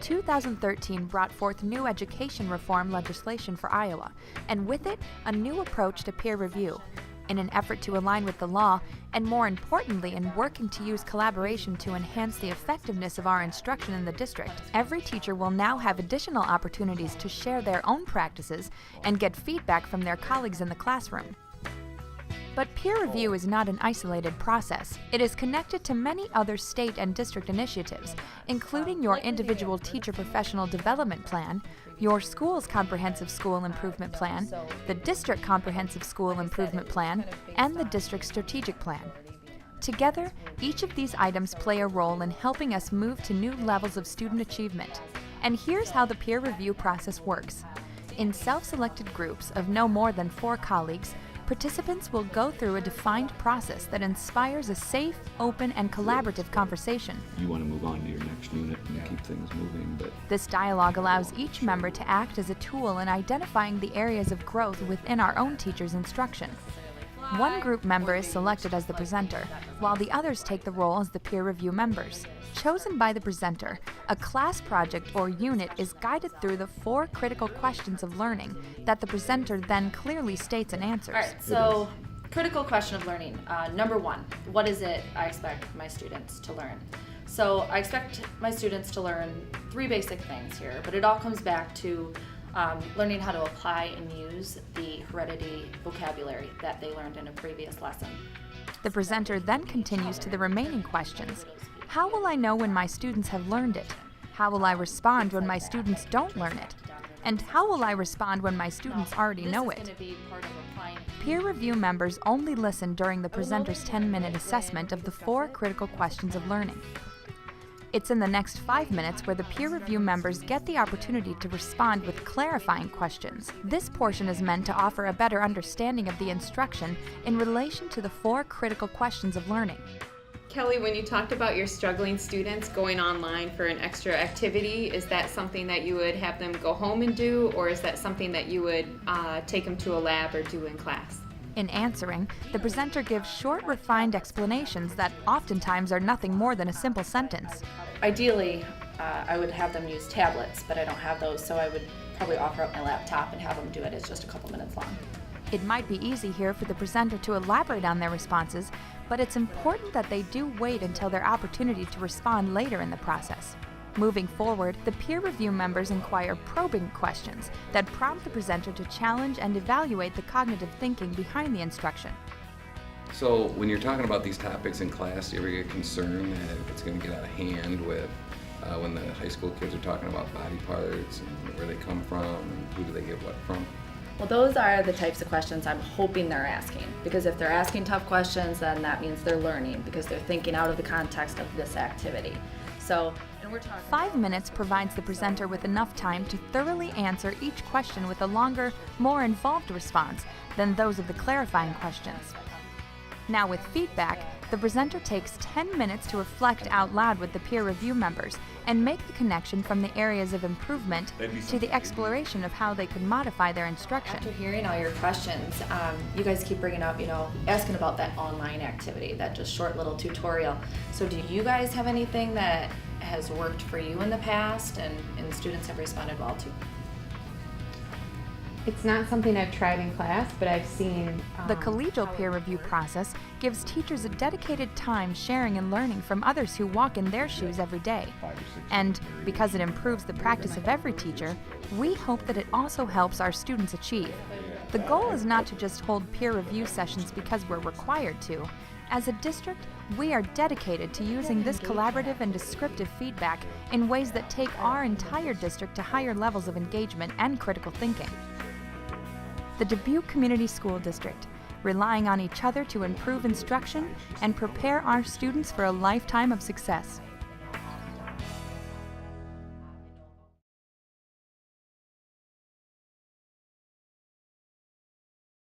2013 brought forth new education reform legislation for Iowa, and with it, a new approach to peer review. In an effort to align with the law, and more importantly, in working to use collaboration to enhance the effectiveness of our instruction in the district, every teacher will now have additional opportunities to share their own practices and get feedback from their colleagues in the classroom. But peer review is not an isolated process. It is connected to many other state and district initiatives, including your individual teacher professional development plan, your school's comprehensive school improvement plan, the district comprehensive school improvement plan, and the district strategic plan. Together, each of these items play a role in helping us move to new levels of student achievement. And here's how the peer review process works. In self-selected groups of no more than 4 colleagues, participants will go through a defined process that inspires a safe, open, and collaborative conversation. You want to move on to your next unit and keep things moving, but this dialogue allows each member to act as a tool in identifying the areas of growth within our own teacher's instruction. One group member is selected as the presenter, while the others take the role as the peer review members. Chosen by the presenter, a class project or unit is guided through the 4 critical questions of learning that the presenter then clearly states and answers. All right, so critical question of learning. Number 1, what is it I expect my students to learn? So I expect my students to learn 3 basic things here, but it all comes back to learning how to apply and use the heredity vocabulary that they learned in a previous lesson. The presenter then continues to the remaining questions. How will I know when my students have learned it? How will I respond when my students don't learn it? And how will I respond when my students already know it? Peer review members only listen during the presenter's 10-minute assessment of the 4 critical questions of learning. It's in the next 5 minutes where the peer review members get the opportunity to respond with clarifying questions. This portion is meant to offer a better understanding of the instruction in relation to the 4 critical questions of learning. Kelly, when you talked about your struggling students going online for an extra activity, is that something that you would have them go home and do, or is that something that you would take them to a lab or do in class? In answering, the presenter gives short, refined explanations that oftentimes are nothing more than a simple sentence. Ideally, I would have them use tablets, but I don't have those, so I would probably offer up my laptop and have them do it. It's just a couple minutes long. It might be easy here for the presenter to elaborate on their responses, but it's important that they do wait until their opportunity to respond later in the process. Moving forward, the peer review members inquire probing questions that prompt the presenter to challenge and evaluate the cognitive thinking behind the instruction. so when you're talking about these topics in class, do you ever get concerned that it's going to get out of hand with when the high school kids are talking about body parts and where they come from and who do they get what from? Well, those are the types of questions I'm hoping they're asking, because if they're asking tough questions, then that means they're learning, because they're thinking out of the context of this activity. So, and we're talking 5 minutes provides the presenter with enough time to thoroughly answer each question with a longer, more involved response than those of the clarifying questions. Now with feedback, the presenter takes 10 minutes to reflect out loud with the peer review members and make the connection from the areas of improvement to the exploration of how they could modify their instruction. After hearing all your questions, you guys keep bringing up, asking about that online activity, that just short little tutorial. So do you guys have anything that has worked for you in the past and students have responded well to? It's not something I've tried in class, but I've seen The collegial peer review process gives teachers a dedicated time sharing and learning from others who walk in their shoes every day. And because it improves the practice of every teacher, we hope that it also helps our students achieve. The goal is not to just hold peer review sessions because we're required to. As a district, we are dedicated to using this collaborative and descriptive feedback in ways that take our entire district to higher levels of engagement and critical thinking. The Dubuque Community School District, relying on each other to improve instruction and prepare our students for a lifetime of success.